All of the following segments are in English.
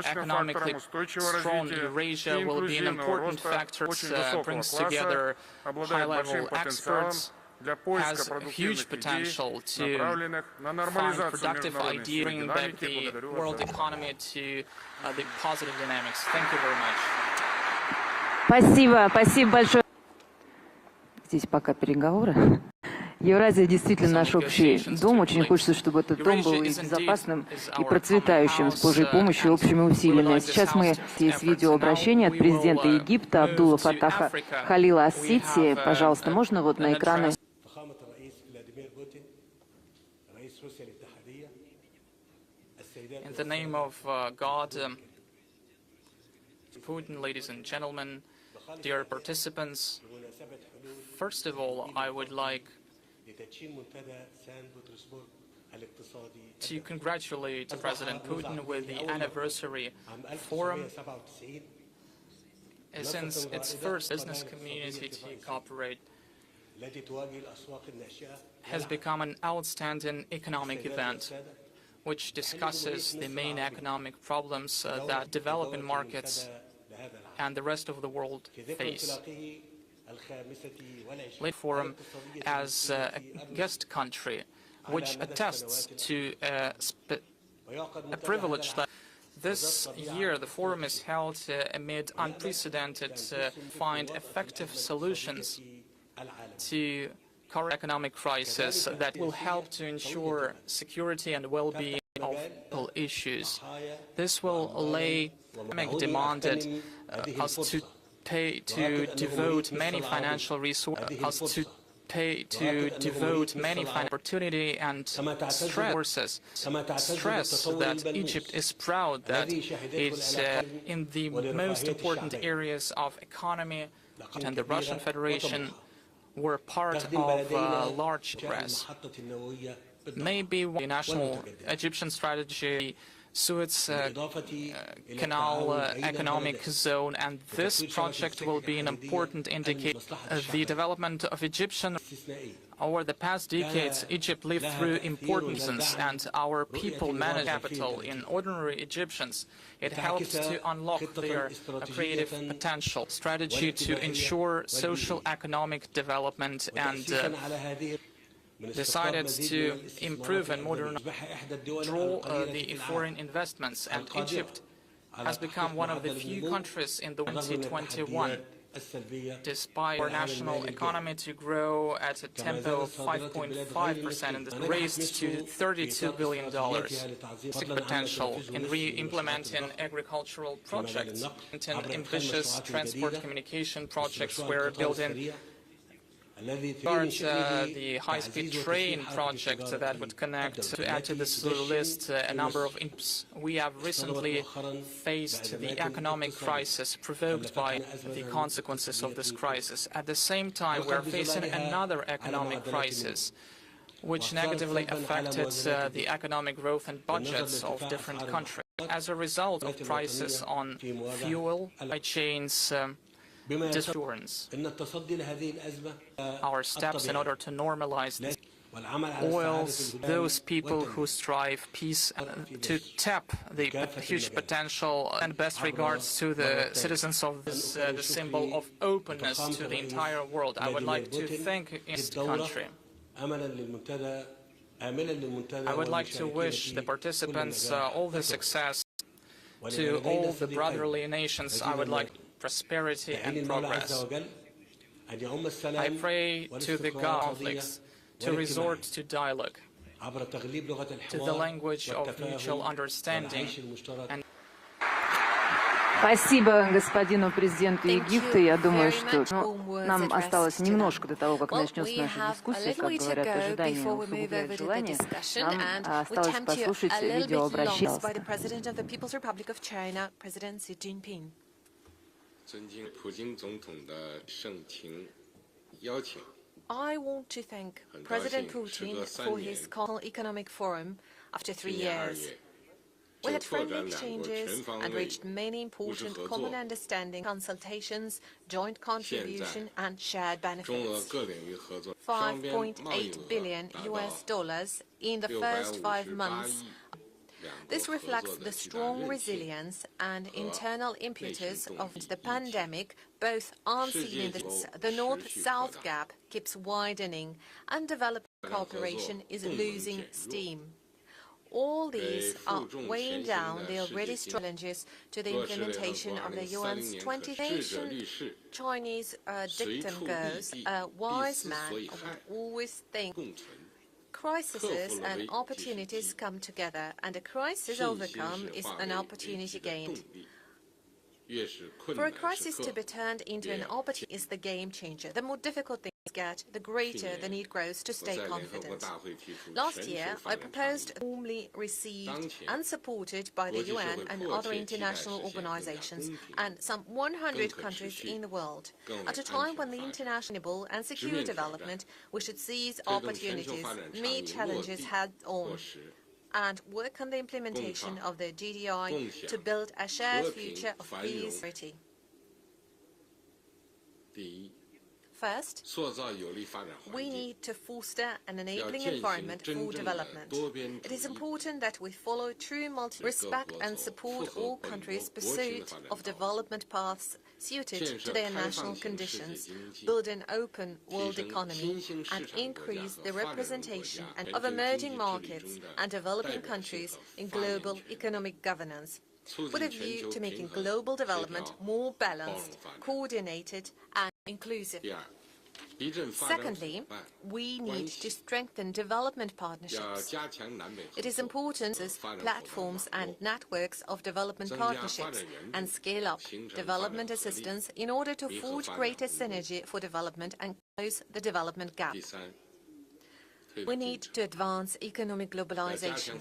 economically strong Eurasia will be an important factor that brings together high-level experts, has huge potential to find productive ideas, bringing back the world economy to the positive dynamics. Thank you very much. Спасибо, спасибо большое. Здесь пока переговоры. Евразия действительно наш общий дом. Очень хочется, чтобы этот дом был и безопасным, и процветающим с Божьей помощью и общими усилиями. Сейчас есть видеообращение от президента Египта Абдулла Фатаха Халила Ас-Сиси. Пожалуйста, можно вот на экраны. In the name of God, Putin, ladies and gentlemen, dear participants, first of all, I would like to congratulate President Putin with the anniversary forum. Since its first business community to cooperate has become an outstanding economic event, which discusses the main economic problems that developing markets and the rest of the world face. Forum as a guest country, which attests to a privilege that this year the forum is held amid unprecedented find effective solutions to current economic crisis that will help to ensure security and well-being of all issues. This will lay demanded us to devote many financial resources, opportunity and stress that Egypt is proud that it's in the most important areas of economy, and the Russian Federation were part of a large press. Maybe the national Egyptian strategy, Suez Canal economic zone, and this project will be an important indicator of the development of Egyptian. Over the past decades, Egypt lived through importance, and our people managed capital in ordinary Egyptians. It helps to unlock their creative potential, strategy to ensure social economic development, and decided to improve and modernize, draw the foreign investments, and Egypt has become one of the few countries in the 2021, despite our national economy to grow at a tempo of 5.5% and raised to $32 billion. Potential in re-implementing agricultural projects and ambitious transport communication projects were building the high-speed train project that would connect to add to this list a number of we have recently faced the economic crisis provoked by the consequences of this crisis. At the same time, we are facing another economic crisis which negatively affected the economic growth and budgets of different countries. As a result of prices on fuel, supply chains, assurance. Our steps in order to normalize this oils those people who strive peace to tap the huge potential, and best regards to the citizens of this, the symbol of openness to the entire world. I would like to thank this country. I would like to wish the participants all the success. To all the brotherly nations, I would like prosperity and progress. I pray to the conflicts to resort to dialogue, to the language of mutual understanding. Спасибо господину президенту Египта. Я думаю, что нам осталось немножко до того, как начнется наша дискуссия, как говорят, ожидания усугубляют желание. Нам осталось послушать видеообращение. I want to thank President Putin for his economic forum after 3 years. We had friendly exchanges and reached many important common understanding, consultations, joint contribution, and shared benefits. $5.8 billion in the first 5 months This reflects the strong resilience and internal impetus of the pandemic, both unseen in the North-South gap keeps widening and development cooperation is losing steam. All these are weighing down the already strong challenges to the implementation of the UN's 20th nation. Chinese dictum goes, a wise man would always think crises and opportunities come together, and a crisis overcome is an opportunity gained. For a crisis to be turned into an opportunity is the game changer. The more difficult things get, the greater the need grows to stay confident. Last year, I proposed warmly received and supported by the UN and other international organizations and some 100 countries in the world. At a time when the international and secure development, we should seize opportunities, meet challenges head-on, and work on the implementation of the GDI to build a shared future of peace and security. First, we need to foster an enabling environment for development. It is important that we follow true respect and support all countries' pursuit of development paths suited to their national conditions, build an open world economy, and increase the representation of emerging markets and developing countries in global economic governance, with a view to making global development more balanced, coordinated, and inclusive. Secondly, we need to strengthen development partnerships. It is important as platforms and networks of development partnerships and scale up development assistance in order to forge greater synergy for development and close the development gap. We need to advance economic globalization.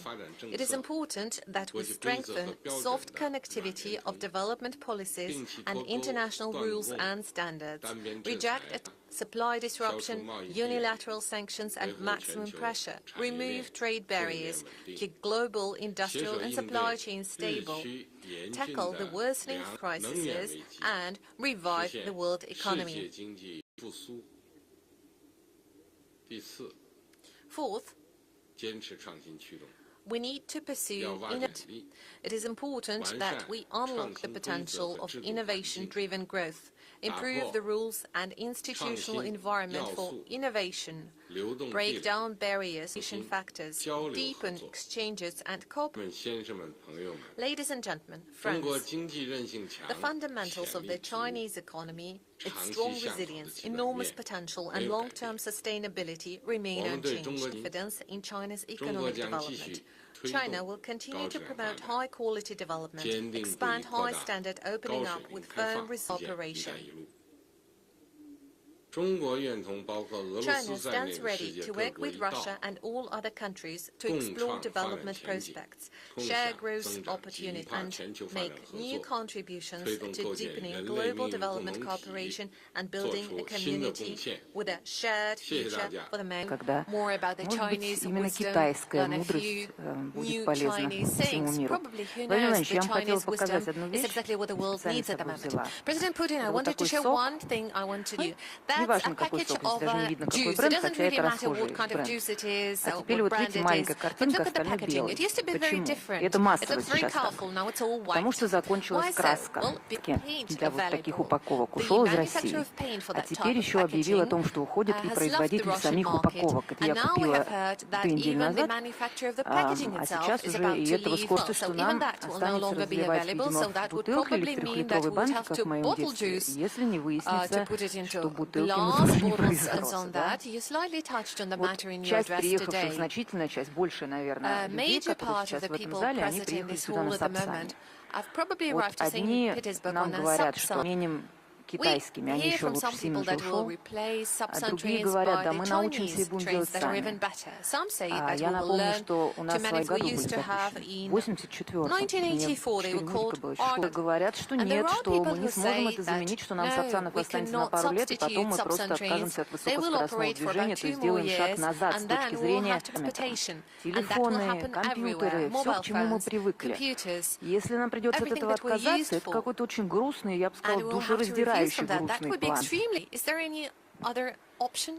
It is important that we strengthen soft connectivity of development policies and international rules and standards, reject supply disruption, unilateral sanctions and maximum pressure, remove trade barriers, keep global industrial and supply chains stable, tackle the worsening crises, and revive the world economy. Fourth, we need to pursue innovation. It is important that we unlock the potential of innovation-driven growth, improve the rules and institutional environment for innovation, break down barriers, factors, deepen exchanges and cooperation. Ladies and gentlemen, friends, the fundamentals of the Chinese economy, its strong resilience, enormous potential and long-term sustainability remain unchanged. Confidence in China's economic development. China will continue to promote high-quality development, expand high-standard opening up with firm cooperation. China stands ready to work with Russia and all other countries to explore development prospects, share growth opportunities, and make new contributions to deepening global development cooperation and building a community with a shared future for the man. More about the Chinese wisdom than a few new Chinese sayings. Probably, who knows, the Chinese wisdom is exactly what the world needs at the moment. President Putin, I wanted to share one thing I want to do. That's a package of juice. It doesn't really matter what kind of juice it is or what brand it is. But look at the packaging. It used to be very different. It looks very colorful. Now it's all white. Why is that? Well, paint available. The manufacturer of paint for that type of packaging has left the Russian market. And now we have heard that even the manufacturer of the packaging itself is about to leave us. So even that will no longer be available. So that would probably mean that we would have to bottle juice to put it into glass bottles and on that. You slightly touched on the matter in your address today. A major part of the people present in this hall at the moment have probably arrived to St. Petersburg on a sub-side. We hear from some people that will replace sub-sun trains by the Chinese trains that are even better. Some say that we will learn to manage we used to have in 1984. They were called art. And there are people who say that no, we cannot substitute sub-sun trains. They will operate for about 2 more years, and then we'll have transportation. And that will happen everywhere. Mobile phones, computers, everything that we're used for. And we'll have to refuse from that. That would be extremely. Is there any other option?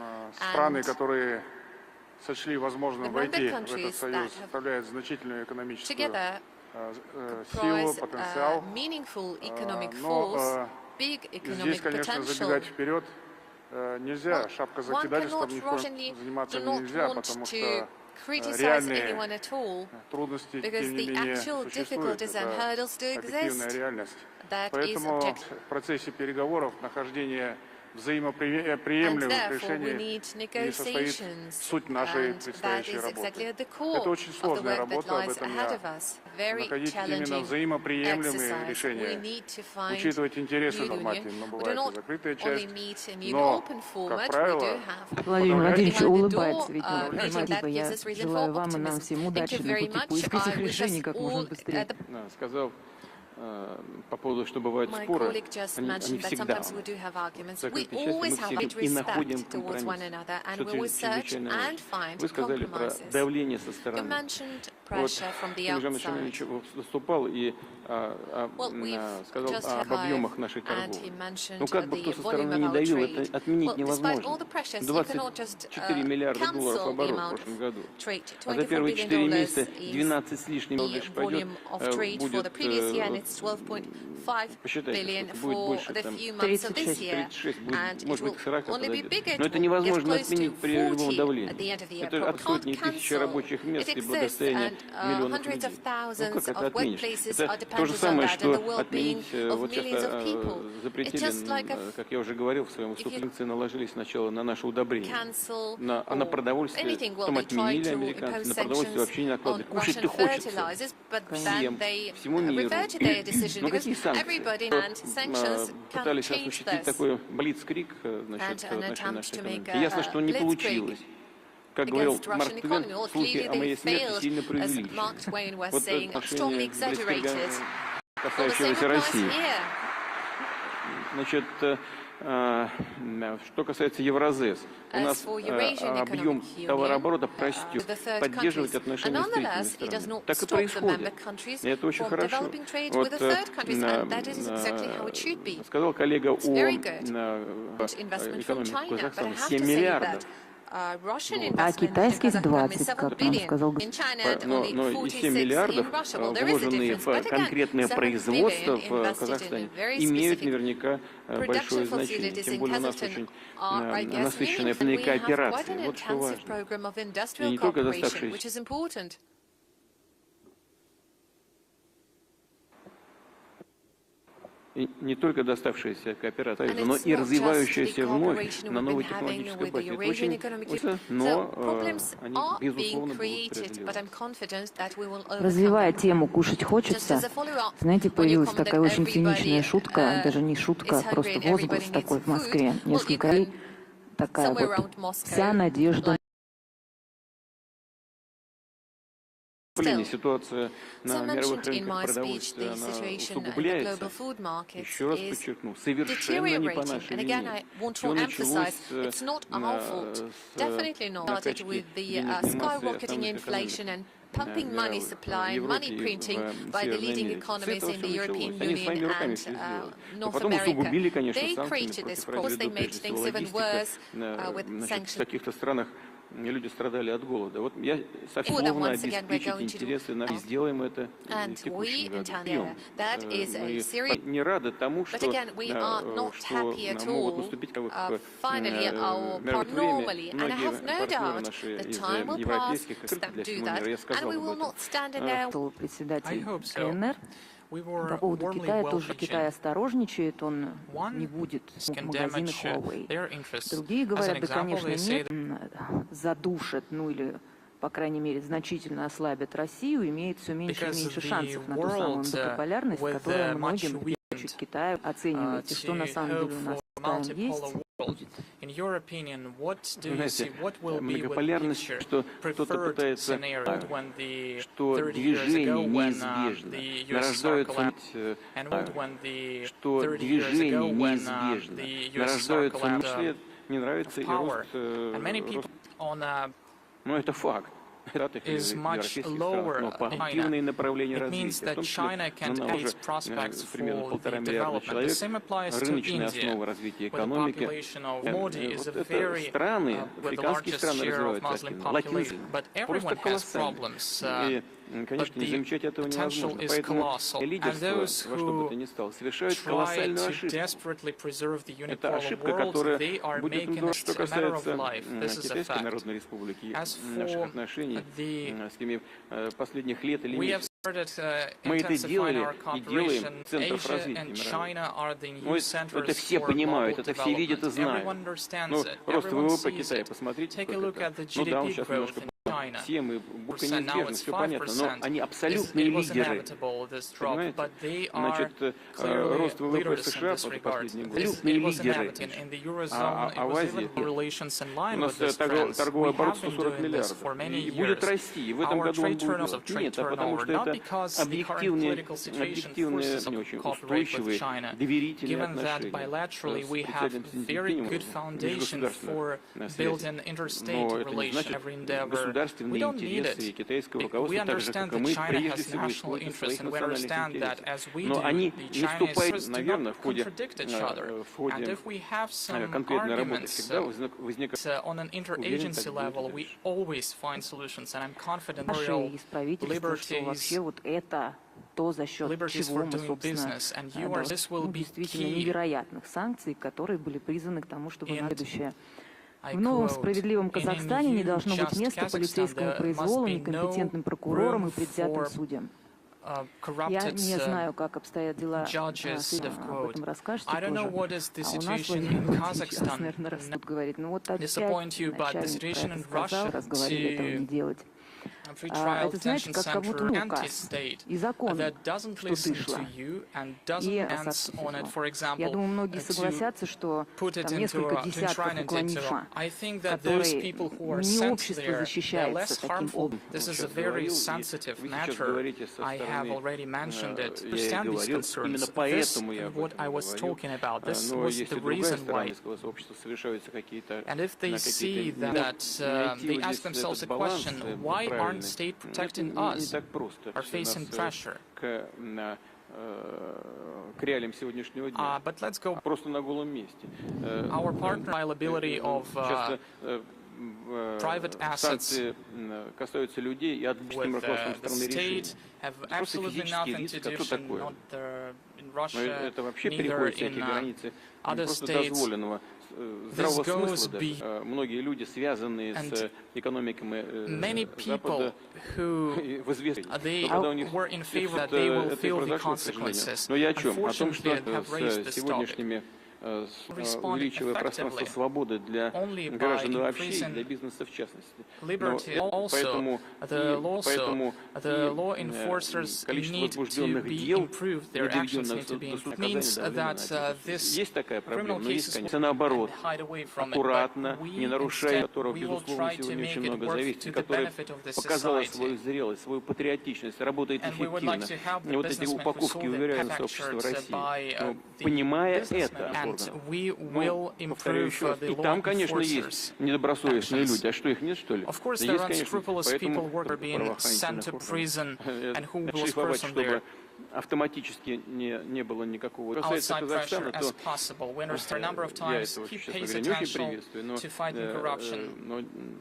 страны, которые сочли возможным войти в этот союз, составляет значительную экономическую силу, потенциал. Но здесь, конечно, забегать вперед нельзя. Шапка закидательством ни в коем заниматься нельзя, потому что реальные трудности, тем не менее, существуют. Это объективная реальность. Поэтому в процессе переговоров нахождение взаимоприемлемых решений не состоит суть нашей предстоящей работы. Это очень сложная работа, об этом я. Находить именно взаимоприемлемые решения, учитывать интересы нормативно, но бывает и закрытая часть, но, как правило, Владимир Владимирович улыбается, ведь спасибо. Я желаю вам и нам всем удачи на пути поиска этих решений как можно быстрее. Сказал по поводу, что бывают споры, они всегда в закрытой части мы все и находим компромисс, что чрезвычайно важно. Вы сказали про давление со стороны. Вот Владимир Шамильевич выступал и сказал об объемах нашей торговли. Ну как бы кто со стороны не давил, это отменить невозможно. 24 миллиарда долларов оборот в прошлом году. А за первые 4 месяца 12 с лишним пойдет, будет, посчитайте, сколько будет больше, там, 36, будет, может быть, к 40 подойдет. Но это невозможно отменить при любом давлении. Это от сотни тысяч рабочих мест и благосостояния миллионов людей. Ну как это отменишь? Это то же самое, что отменить, вот сейчас запретили, как я уже говорил в своем выступлении, санкции наложились сначала на наше удобрение, на продовольствие, потом отменили американцы, на продовольствие вообще не накладывали. Кушать-то хочется всем, всему миру. Ну какие санкции? Пытались осуществить такой блицкриг, значит, в отношении нашей экономики. Ясно, что не получилось. Как говорил Марк Твен, слухи о моей смерти сильно преувеличены. Вот отношение блицкрига, касающегося России. Значит, что касается Евразес, у нас объем товарооборота растет. Поддерживать отношения с третьими странами. Так и происходит. И это очень хорошо. Вот, сказал коллега о экономике Казахстана 7 миллиардов. А китайских 20, как нам сказал господин. Но и 7 миллиардов, вложенные в конкретное производство в Казахстане, имеют наверняка большое значение. Тем более у нас очень насыщенная кооперация. Вот что важно. И не только доставшиеся. И не только доставшаяся кооперация, но и развивающаяся вновь на новой технологической базе. Это очень важно, но они, безусловно, будут преодолеваться. Развивая тему «Кушать хочется», знаете, появилась такая очень циничная шутка, даже не шутка, а просто возглас такой в Москве. Несколько лет такая вот «вся надежда». Ситуация на мировых рынках продовольствия усугубляется. Еще раз подчеркну, совершенно не по нашей вине. Все началось с накачки денежной массы pumping money supply and money printing by the leading economies in the European Union and North America. They created this problem. They made things even worse with sanctions. Люди страдали от голода. Вот я сословно обеспечить интересы наши, сделаем это в текущем году. Мы не рады тому, что могут наступить как мировое время. Многие партнеры наши из европейских открыты для всего мира. Я сказал об этом. Председатель КНР. По поводу Китая тоже Китай осторожничает, он не будет в магазинах Huawei. Другие говорят, да, конечно, нет, задушат, ну или, по крайней мере, значительно ослабят Россию, имеет все меньше и меньше шансов на ту самую многополярность, которая многим хочет Китаю. Оцениваете, что на самом деле у нас там есть? Знаете, многополярность, что кто-то пытается, что движение неизбежно, нарождаются, что движение неизбежно, нарождаются мысли, не нравится и рост, но это факт. is much lower. It means that China can have its prospects for the development. The same applies to India, where the population of Modi is a very, with the largest share of Muslim population. But everyone has problems. But the potential is colossal. And those who try to desperately preserve the unipolar world, they are making it a matter of life. This is a fact. As for we have started intensifying our cooperation. Asia and China are the new centers for global development. Everyone understands it. Everyone sees it. Take a look at the GDP growth in China. Now it's 5%. It was inevitable, this drop, but they are clearly leaders in this regard. It was inevitable. In the Eurozone, it was even relations in line with this trend. We have been doing this for many years. Our trade turnover, not because the current political situation forces us to cooperate with China, given that bilaterally we have very good foundation for building interstate relations, every endeavor. We don't need it. We understand that China has national interests, and we understand that as we do, the Chinese interests do not contradict each other. And if we have some arguments on an interagency level, we always find solutions, and I'm confident liberties, liberties for doing business, and this will be key. Невероятных санкций, которые были призваны к тому, чтобы на будущее. В новом справедливом Казахстане не должно быть места полицейскому произволу, некомпетентным прокурорам и предвзятым судьям. Я не знаю, как обстоят дела с этим, об этом расскажете тоже. А у нас, Владимир Путин, сейчас, наверное, растут, говорит, ну вот опять начальник сказал, разговаривали этого не делать. Это, знаете, как будто указ и закон, что дышло, и ассоциативно. Я думаю, многие согласятся, что там несколько десятков уклонифа, которые не общество защищается таким образом. This is a very sensitive matter. I have already mentioned it. Understand these concerns. This is what I was talking about. This was the reason why. And if they see that they ask themselves a question, why aren't states protecting us, are facing pressure? But let's go. Our partner liability of private assets with the state have absolutely nothing to do not in Russia, neither in other states. This goes beyond. Many people who they were in favor that they will feel the consequences. Unfortunately, have raised this topic. Respond effectively only by increasing liberty. Also, the law enforcers need to be improved. Their actions need to be improved. It means that this criminal cases will hide away from it. But we instead we will try to make it work to the benefit of the society. And we would like to help the businessmen who sold their packages by the businessmen. And we will improve the law enforcers' actions. Of course, there are unscrupulous people who are being sent to prison, and who was person there. Outside pressure as possible. We understand a number of times he pays attention to fighting corruption.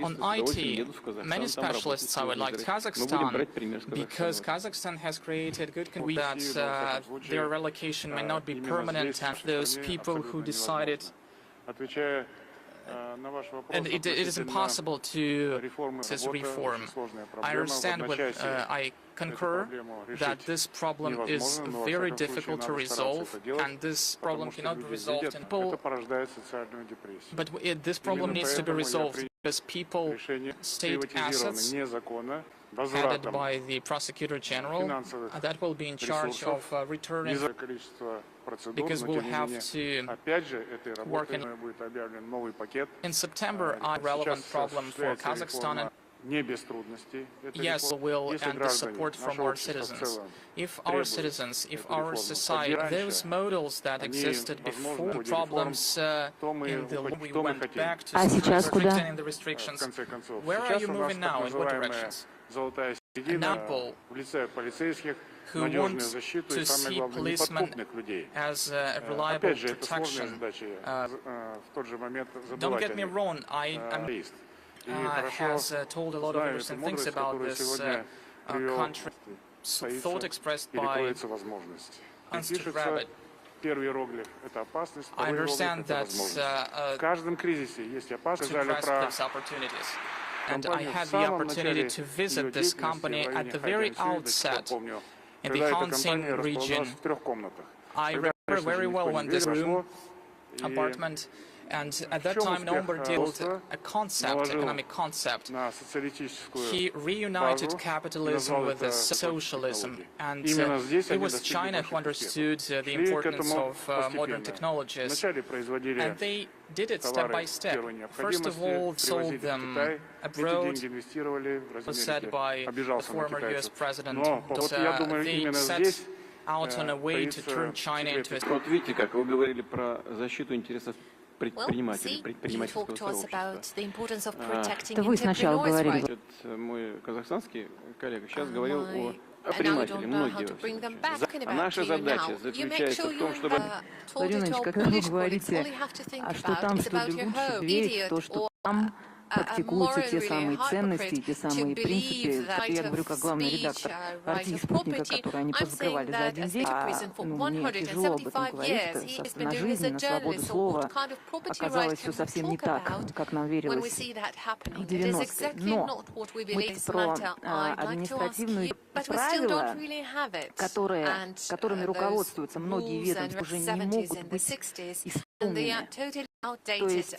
On IT, many specialists, I would like Kazakhstan, because Kazakhstan has created good conditions that their relocation may not be permanent, and those people who decided, and it is impossible to this reform. I understand I concur that this problem is very difficult to resolve, and this problem cannot be resolved in people. But this problem needs to be resolved because people, state assets, headed by the Prosecutor General, that will be in charge of returning, because we'll have to work in September. A relevant problem for Kazakhstan yes, will and the support from our citizens. If our citizens, if our society, those models that existed before problems in the we went back to strengthening the restrictions. Where are you moving now? In what directions? An apple who wants to see policemen as a reliable protection. Don't get me wrong, has told a lot of interesting things about this country. Thought expressed by Mr. Rabbit. I understand that to grasp these opportunities. And I had the opportunity to visit this company at the very outset in the Hansing region. I remember very well when this apartment, and at that time Nomber built a concept, economic concept. He reunited capitalism with socialism, and it was China who understood the importance of modern technologies, and they did it step by step. First of all, sold them abroad, was said by the former US President. They set out on a way to turn China into Well, see, you talked to us about the importance of protecting Вы сначала говорили. Мой казахстанский коллега сейчас говорил о предпринимателе, многие. А наша задача заключается в том, чтобы... Владимир Ильич, когда вы говорите, что там что ли лучше, верить в то, что там практикуются те самые ценности, те самые принципы. Я говорю, как главный редактор партии «Спутника», которые они позакрывали за один день. Мне тяжело об этом говорить. На жизнь, на свободу слова оказалось все совсем не так, как нам верилось в 90-е. Но мы про административные правила, которыми руководствуются многие ведомства, уже не могут быть исполнены. То есть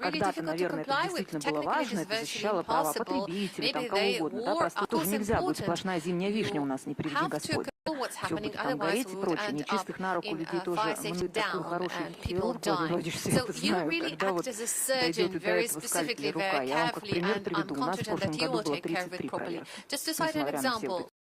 когда-то, наверное, это действительно было важно, это защищало права потребителей, там, кого угодно. Да, просто тоже нельзя быть сплошная зимняя вишня у нас, не приведи Господь. Все будет там гореть и прочее. Нечистых на руку людей тоже. Мы такой хороший хирург, Владимир, все это знают. Когда вот дойдет и до этого скальпель рука. Я вам как пример приведу. У нас в прошлом году было 33 проверки.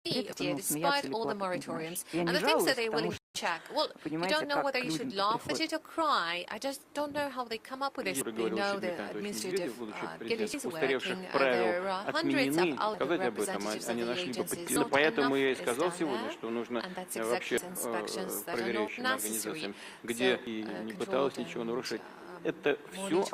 Despite all the moratoriums and the things that they willing to check. Well, you don't know whether you should laugh at it or cry. I just don't know how they come up with this. We know the administrative guild is working. There are hundreds of other representatives of the agencies. Поэтому я и сказал сегодня, что нужно вообще проверяющим организациям, где и не пыталась ничего нарушить. Это все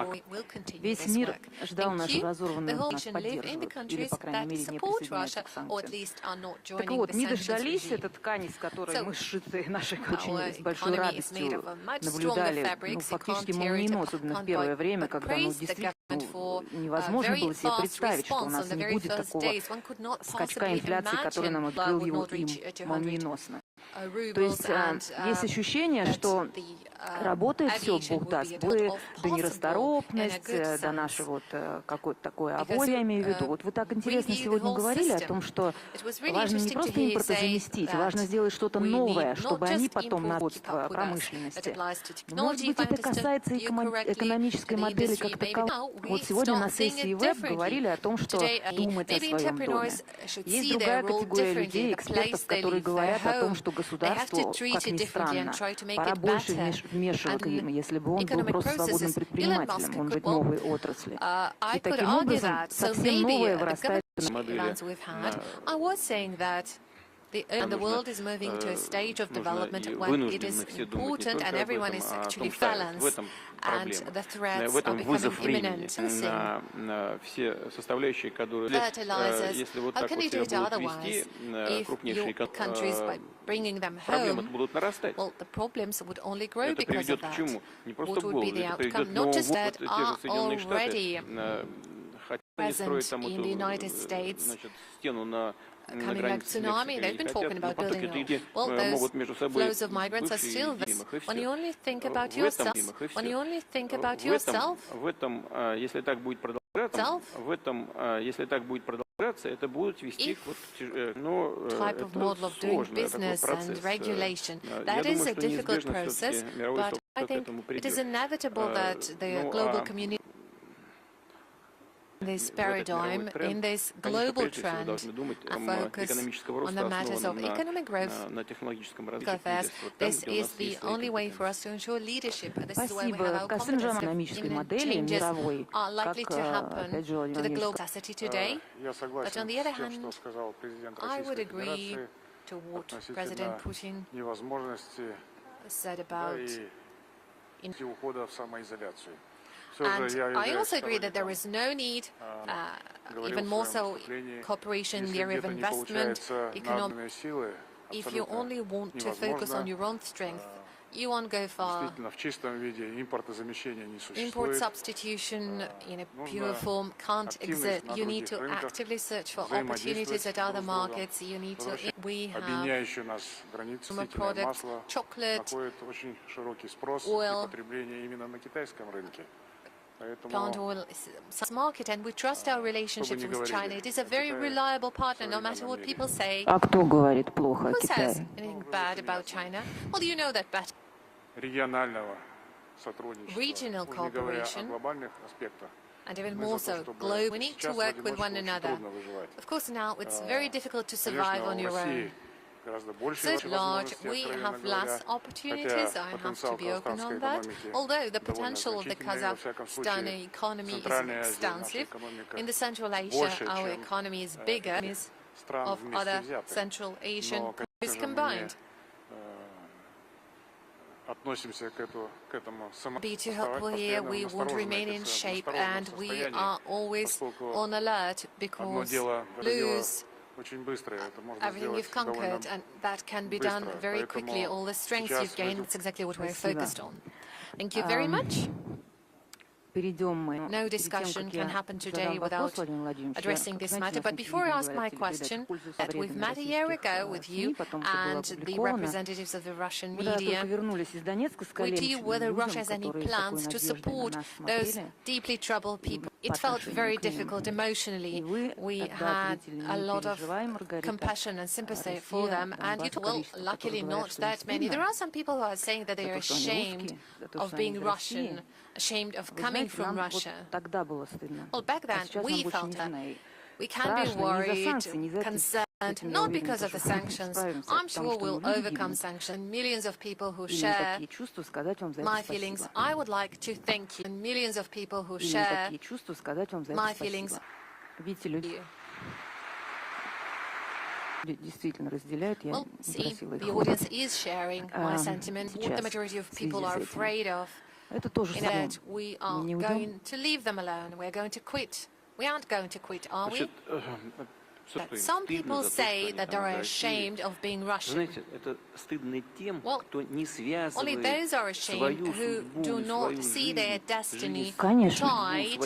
весь мир ждал нашу разорванную, нас поддерживают, или, по крайней мере, не присоединяются к санкциям. Так вот, не дождались, эта ткань, из которой мы сшиты нашей очень с большой радостью наблюдали, ну, фактически молниеносно, особенно в первое время, когда, ну, действительно невозможно было себе представить, что у нас не будет такого скачка инфляции, который нам открыл его им молниеносно. То есть есть ощущение, что работает все, Бог даст, да нерасторопность, да наше вот какое-то такое авось, я имею в виду. Вот вы так интересно сегодня говорили о том, что важно не просто импортозаместить, важно сделать что-то новое, чтобы они потом на производство промышленности. Но, может быть, это касается экономической модели как таковой. Вот сегодня на сессии ВЭБ говорили о том, что думать о своем доме. Есть другая категория людей, экспертов, которые говорят о том, что государству, как ни странно, пора больше вмешиваться, если бы он был просто свободным предпринимателем, он быть новой отрасли. И таким образом совсем новое вырастает на модели. The world is moving to a stage of development when it is important and everyone is actually balanced, and the threats are becoming imminent. Fertilizers, how can you do it otherwise? If your countries, by bringing them home, well, the problems would only grow because of that. What would be the outcome? Not just that are already present in the United States. Coming like tsunami, they've been talking about building a wall. Well, those flows of migrants are still there. When you only think about yourself, это будет вести type of model of doing business and regulation. That is a difficult process, but I think it is inevitable that the global community this paradigm, in this global trend, and focus on the matters of economic growth. This is the only way for us to ensure leadership. This is where we have our confidence. Imminent changes are likely to happen to the global capacity today. But on the other hand, I would agree to what President Putin said about. And I also agree that there is no need, even more so, cooperation in the area of investment, economic. If you only want to focus on your own strength, you won't go far. Import substitution in a pure form can't exist. You need to actively search for opportunities at other markets. You need to. We have consumer products, chocolate, oil, plant oil market, and we trust our relationships with China. It is a very reliable partner, no matter what people say. Who says anything bad about China? Well, you know that better. Regional cooperation, and even more so, global. We need to work with one another. Of course, now it's very difficult to survive on your own. So at large, we have less opportunities. I have to be open on that. Although the potential of the Kazakhstan economy is extensive, in the Central Asia, our economy is bigger of other Central Asian countries combined. Be too hopeful here, we want to remain in shape, and we are always on alert, because lose everything you've conquered, and that can be done very quickly. All the strengths you've gained, that's exactly what we're focused on. Thank you very much. No discussion can happen today without addressing this matter. But before I ask my question, that we've met a year ago with you and the representatives of the Russian media with you whether Russia has any plans to support those deeply troubled people. It felt very difficult emotionally. We had a lot of compassion and sympathy for them, and you told, well, luckily not that many. There are some people who are saying that they are ashamed of being Russian, ashamed of coming from Russia. Well, back then, we felt that. We can be worried, concerned, not because of the sanctions. I'm sure we'll overcome sanctions. Millions of people who share my feelings, I would like to thank you. And millions of people who share my feelings. Well, see, the audience is sharing my sentiment. What the majority of people are afraid of, in that we are going to leave them alone. We're going to quit. We aren't going to quit, are we? Some people say that they're ashamed of being Russian. Well, only those are ashamed who do not see their destiny tied,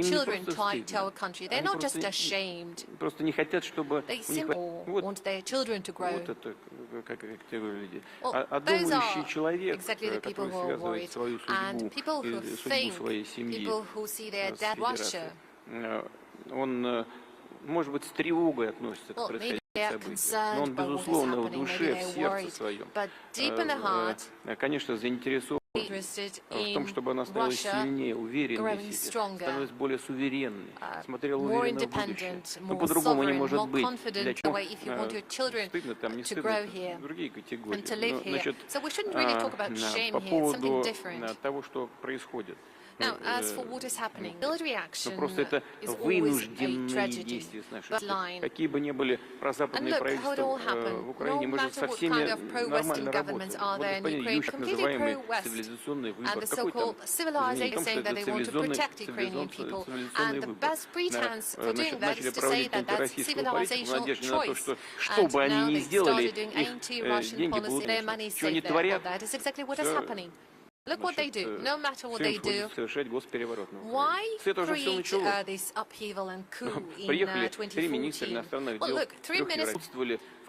children tied to our country. They're not just ashamed. They simply want their children to grow. Well, those are exactly the people who are worried. And people who think, people who see their dad Russia, может быть, с тревогой относится к происходящему. Но он, безусловно, в душе, в сердце своем, конечно, заинтересован в том, чтобы она становилась сильнее, увереннее в себе, становилась более суверенной, смотрела уверенно в будущее. Но по-другому не может быть. Для чего? Стыдно там, не стыдно, другие категории. Значит, по поводу того, что происходит. Now, as for what is happening, military action is always a tragedy. Какие бы ни были прозападные правительства в Украине, мы же со всеми нормально работаем. Вот господин Ющик, называемый цивилизационный выбор. Какой там цивилизационный выбор? Значит, начали проводить антироссийскую политику в надежде на то, что бы они ни сделали, их деньги будут, что они творят. Look what they do. No matter what they do, why create this upheaval and coup in 2014? Well, look, 3 minutes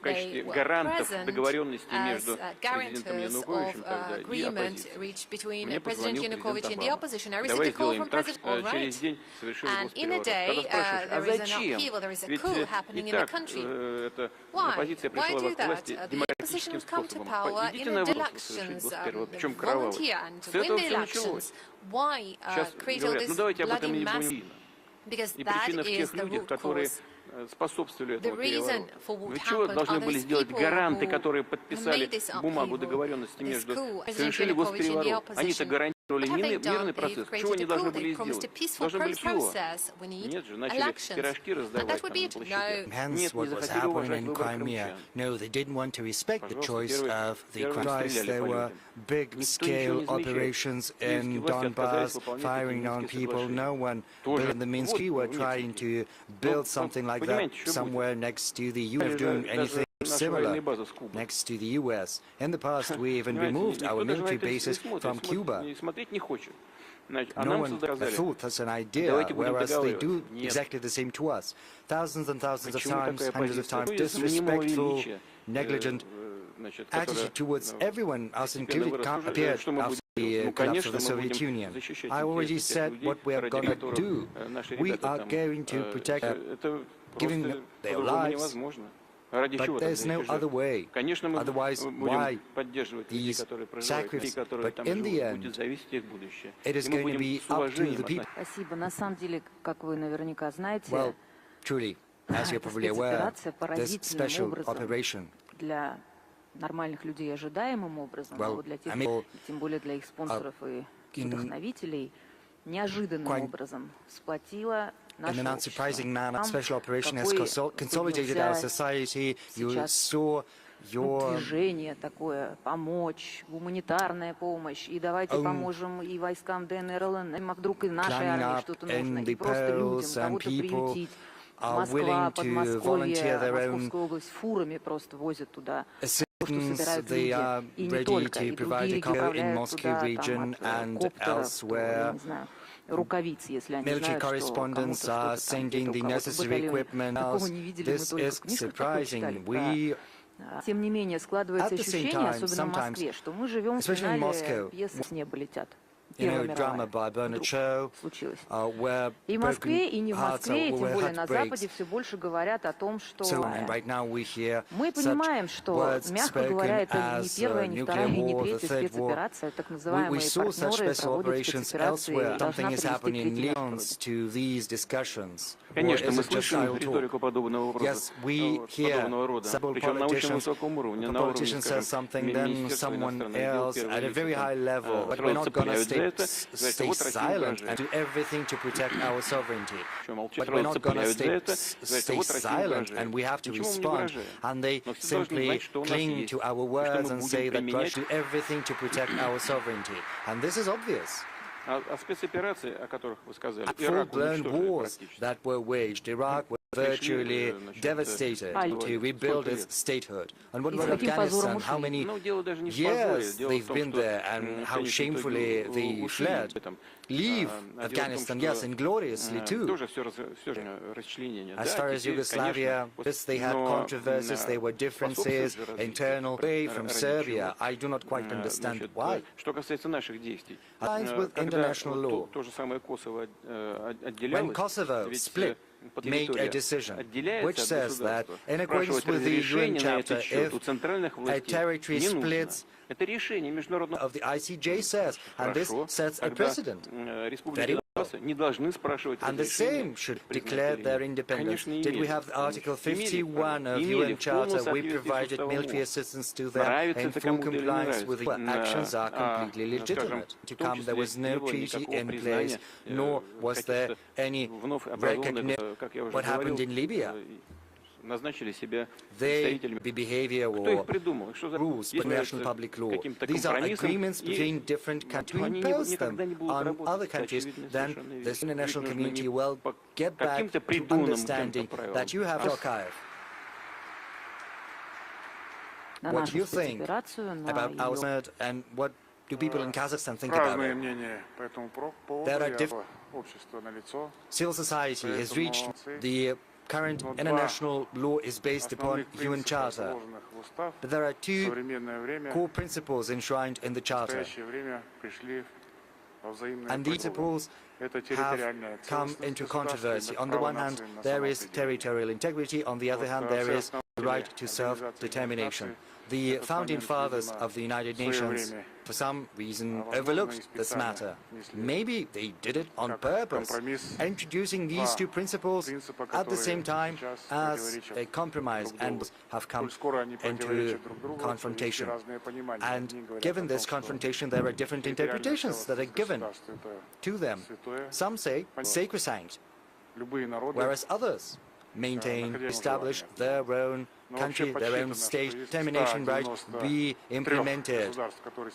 в качестве гарантов договоренности между президентом Януковичем тогда и оппозицией. Мне позвонил президент Обама. Давай сделаем так, через день совершим госпереворот. Когда спрашиваешь, а зачем? Ведь и так эта оппозиция пришла к власти демократическим способом. Идите на выборы совершить госпереворот, причем кровавый. С этого все началось. Сейчас говорят, ну давайте об этом не будем. because И that причина в is тех the людях, root которые cause. способствовали The этому reason перевороту. for what Вы чего happened должны are были those сделать people гаранты, who которые подписали made this бумагу upheaval, договоренности this между coup, President совершили Yanukovych and the госпереворот. Они-то opposition. гарантировали What have they done? мирный They've процесс. Чего created они a должны coup. They были promised a сделать? peaceful Должны были чего? process. We need Нет же, начали elections. пирожки And that раздавать would там be на it. площадях. No. Hence, Нет, не what was захотели happening уважать in выбор Crimea. крымчан. No, they didn't want to respect the Пожалуйста, choice of the первый Christ. стреляли There по were людям. big Никто ничего scale не замечает. operations Киевские in власти отказались Donbass, выполнять firing эти on Минские people. соглашения. No one Тоже. built the Minsk. We were Вот, trying to build something like that somewhere next to the U.S. doing anything similar next to the U.S. In the past, we even removed our military bases from Cuba. Смотреть не хочет. No one thought that's an idea, whereas they do exactly the same to us. Thousands and thousands of times, hundreds of times, disrespectful, negligent attitude towards everyone, us included, appeared after the collapse of the Soviet Union. I already said what we are going to do. We are going to protect, giving their lives. But there's no other way. Otherwise, why these sacrifices? But in the end, it is going to be up to the people. Спасибо. На самом деле, как вы наверняка знаете, Well, truly, as you're probably aware, спецоперация this special поразительным operation, образом для нормальных людей ожидаемым образом, но для тех, тем более для их спонсоров и вдохновителей, неожиданным образом сплотила in an unsurprising manner, special operation has consolidated our society. You saw your движение такое, помочь, гуманитарная помощь, и давайте поможем и войскам ДНР, ЛНР, а вдруг и нашей армии что-то нужно, и просто людям, кого-то приютить. Москва, Подмосковье, Московская область фурами просто возят туда то, что собирают люди, и не только, и другие отправляют туда, там, от коптеров, я не знаю, рукавиц, если они military знают, что correspondents кому-то are что-то там, sending the necessary equipment. такого не видели, мы This только is в книжках такое читали. surprising. Тем не менее, складывается At the same ощущение, time, особенно в Москве, что мы живем в especially in финале Moscow, пьесы «С неба летят». You know, Первая drama мировая by Bernard Shaw, случилось. where И в Москве, и не в broken hearts Москве, и тем were более на Западе heartbreaks. все больше говорят о том, что So, and right now we hear мы понимаем, such что, words мягко говоря, spoken это не as первая, не вторая, nuclear и не war, the третья third war. спецоперация. Так We называемые saw such партнеры special проводят operations спецоперации, elsewhere. и должна Something is привести к happening in третьему Leons to these discussions. Конечно, Or is мы it just слышим idle talk? риторику подобного рода, Yes, we hear подобного рода, several причем на очень politicians. высоком уровне, The на уровне, politician says скажем, something, then Министерства someone иностранных дел, else первого at a very лица, high level. But we're сразу not going to цепляют за это, stay вот Россия silent and угрожает. do everything to protect our sovereignty. Что, молчать, But we're сразу not going to цепляют за это, говорят, stay вот Россия silent, угрожает. and we have to Ничего мы не respond. угрожаем. And they Но все должны simply знать, что у нас cling есть, to our и что words мы and будем say that применять. Russia do everything to protect our sovereignty. And this is obvious. А спецоперации, о которых вы сказали, Ирак Full-blown уничтожили wars практически. that were waged, Iraq was virtually devastated to rebuild its statehood. And what about Afghanistan? How many Ну, дело даже не в позоре, years дело в they've том, been что there and how они shamefully в итоге they ушли fled. в этом. Leave А дело в том, Afghanistan, что, yes, and gloriously too. Тоже все же расчленение. As Да, far as теперь, Yugoslavia, конечно, yes, they had но, controversies, there were differences, способствует же internal развитию. way from Ради Serbia. чего? I do not quite understand Значит, why. Что касается наших действий, Aligns with когда international law. то же самое Kosovo When отделялось, Kosovo ведь split, made a территория decision отделяется which от says that, государства. in accordance Спрашивать with the UN разрешение на chapter, этот счет у if центральных a властей territory не нужно. splits, Это решение международного. of the ICJ says, and this Хорошо, sets a тогда precedent. республики Донбасса не должны спрашивать And the разрешения same should признать declare или their нет. independence. Конечно, Did we имели. have Article Имели, 51 of имели UN в полном Charter? We соответствии с provided уставом military ООН. assistance to them Нравится in это full кому-то или не compliance нравится. with the actions are completely Скажем, legitimate. To в том come, there was числе no не было treaty никакого in place, признания nor was there any вновь образованных, recognition как я уже what happened говорил, in Libya. назначили себя They, представителями. the behavior Кто их or придумал? Что за rules by national public law. каким-то These are компромиссом, agreements и between different countries. To они impose никогда them не будут on работать. other Это countries, очевидная then совершенно вещь. the international Ведь нужно community не will по get back каким-то to придуманным understanding правилам. that you have Tokayev. на What нашу you think спецоперацию, на about our ее summit and what do people in Kazakhstan think about Разные it? мнения по этому поводу. There are Я diff- общество налицо. Civil society has Поэтому reached the current Но два international law is based upon основных UN принципа, Charter. заложенных в устав, But there are в two современное время, core principles enshrined in the в Charter. настоящее время пришли во взаимное And these противоречие. principles Это have территориальная come целостность into государства, controversy. On the право one hand, нации на there is самоопределение. territorial integrity. On the other hand, there is the right to Организации self-determination. Объединенных The founding fathers of the United Nations, for some reason, overlooked this matter. Maybe they did it on purpose, introducing these two principles at the same time as a compromise and have come into confrontation. And given this confrontation, there are different interpretations that are given to them. Some say sacrosanct, whereas others maintain, establish their own country, their own state, determination right be implemented.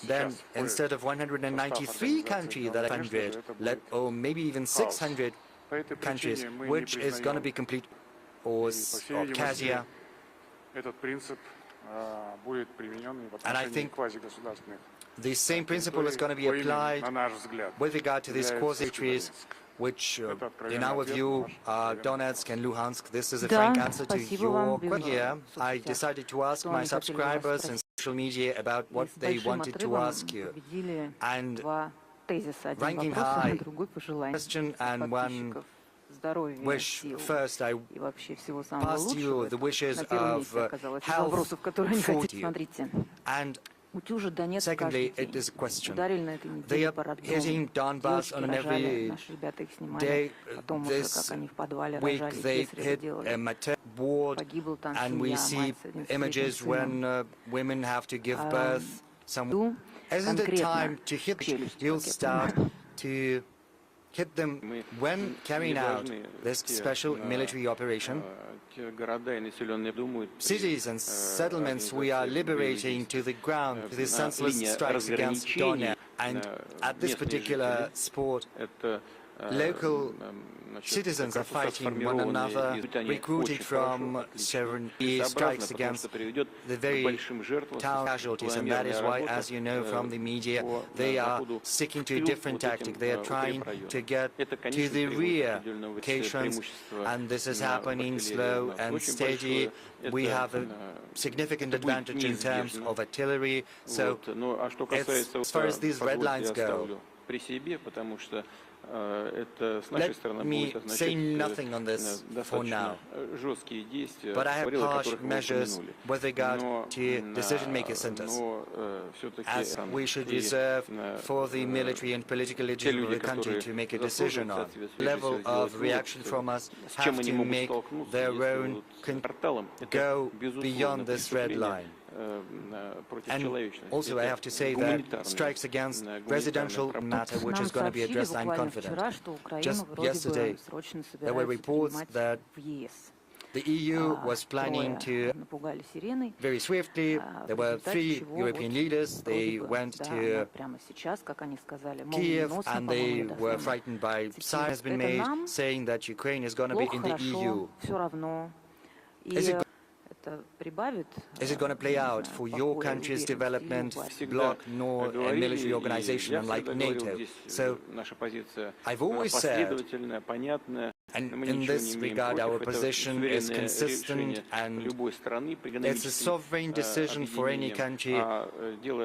Then, instead of 193 countries that are 100, or maybe even 600 countries, which is going to be complete, or Abkhazia. And I think the same principle is going to be applied with regard to these quasi-territories, which, in our view, are Donetsk and Luhansk. This is a frank answer to your question here. I decided to ask my subscribers in social media about what they wanted to ask you. And ranking high, question and one wish. First, I passed you the wishes of health for you. And secondly, it is a question. They are hitting Donbass on every day. This week they hit a maternity ward, and we see images when women have to give birth. Isn't it time to hit? You'll start to hit them when carrying out this special military operation. Cities and settlements we are liberating to the ground with these senseless strikes against Donetsk. And at this particular sport, local citizens are fighting one another, recruited from strikes against the very town casualties, and that is why, as you know from the media, they are sticking to a different tactic. They are trying to get to the rear locations, and this is happening slow and steady. We have a significant advantage in terms of artillery, so as far as these red lines go, let me say nothing on this for now, but I have harsh measures with regard to decision-making centers, as we should reserve for the military and political legitimacy of the country to make a decision on. Level of reaction from us have to make their own go beyond this red line. And also I have to say that strikes against residential matter, which is going to be addressed, I'm confident. Just yesterday, there were reports that the EU was planning to, very swiftly, there were 3 European leaders, they went to Kiev and they were frightened by signs has been made saying that Ukraine is going to be in the EU. Is it going to play out for your country's development bloc, nor a military organization unlike NATO? So I've always said, and in this regard our position is consistent, and it's a sovereign decision for any country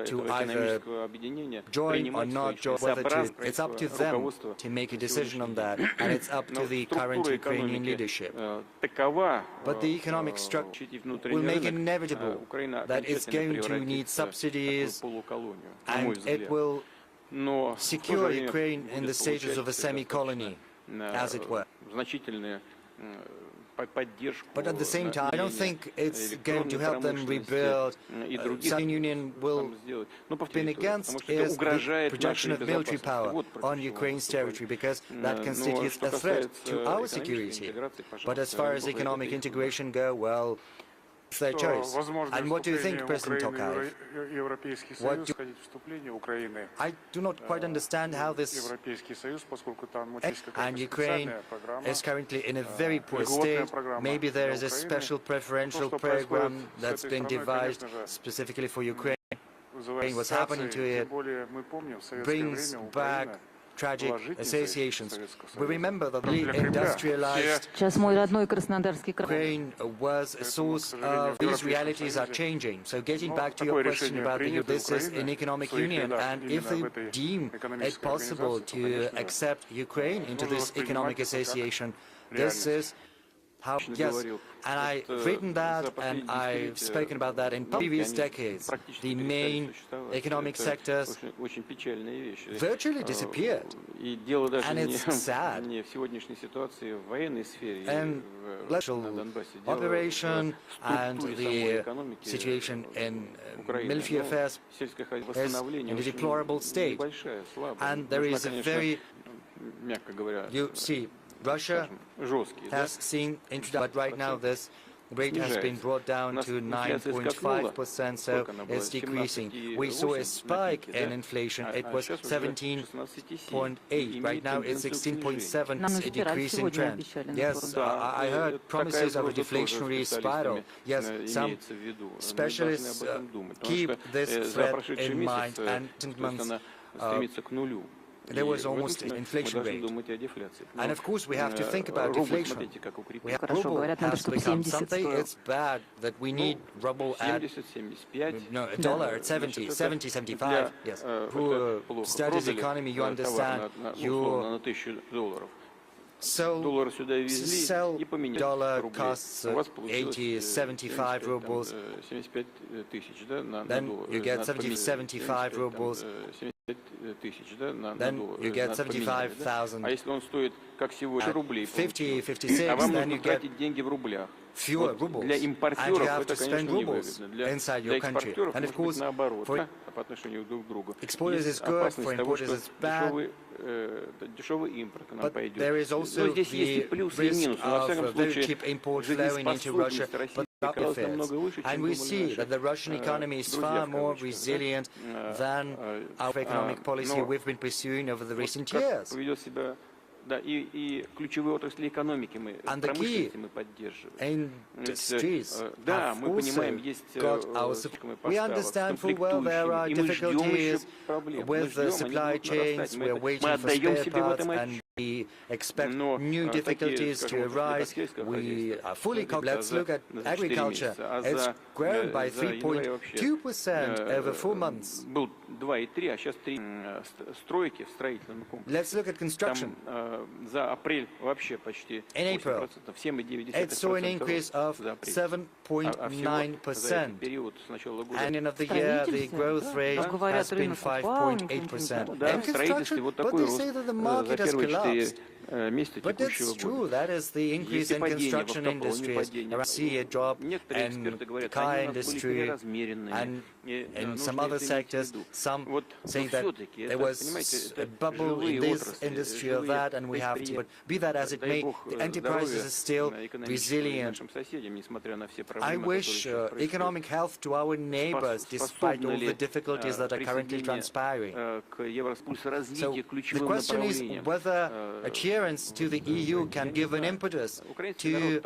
to either join or not join, whether to, it's up to them to make a decision on that, and it's up to the current Ukrainian leadership. But the economic structure will make it inevitable that it's going to need subsidies, and it will secure Ukraine in the status of a semi-colony, as it were. But at the same time, I don't think it's going to help them rebuild. The European Union will have been against is the projection of military power on Ukraine's territory, because that constitutes a threat to our security. But as far as economic integration goes, well, it's their choice. And what do you think, President Tokayev? I do not quite understand how this... And Ukraine is currently in a very poor state. Maybe there is a special preferential program that's been devised specifically for Ukraine. What's happening to it brings back tragic associations. We remember that the industrialized Ukraine was a source of these realities are changing. So getting back to your question about this is an economic union, and if they deem it possible to accept Ukraine into this economic association, this is How, yes, and I've written that and I've spoken about that in previous decades. The main economic sectors virtually disappeared, and it's sad. And operation and the situation in military affairs is in a deplorable state. And there is a very, you see, Russia has seen introduction, but right now this rate has been brought down to 9.5%, so it's decreasing. We saw a spike in inflation. It was 17.8. Right now it's 16.7. It's a decreasing trend. Yes, I heard promises of a deflationary spiral. Yes, some specialists keep this threat in mind, and months there was almost an inflation rate. And of course we have to think about deflation. We have ruble has become something. It's bad that we need ruble at a dollar at 70, 75. Yes. Who studies economy, you understand. You sell dollar costs 80, 75 rubles. Then you get 75 rubles. Then you get 75,000. 50, 56, then you get fewer rubles. And you have to spend rubles inside your country. And of course, for exporters it's good, for importers it's bad. But there is also the risk of very cheap imports flowing into Russia. And we see that the Russian economy is far more resilient than our economic policy we've been pursuing over the recent years. And the key industries have also got our support. We understand full well there are difficulties with the supply chains. We're waiting for spare parts and we expect new difficulties to arise. We are fully confident. Let's look at agriculture. It's grown by 3.2% over 4 months. Let's look at construction. In April, it saw an increase of 7.9%. And in of the year, the growth rate has been 5.8%. In construction, but they say that the market has collapsed. But that's true. That is the increase in construction industries. I see a drop in the car industry and in some other sectors. Some say that there was a bubble in this industry or that, and we have to. But be that as it may, the enterprises are still resilient. I wish economic health to our neighbors, despite all the difficulties that are currently transpiring. So the question is whether adherence to the EU can give an impetus to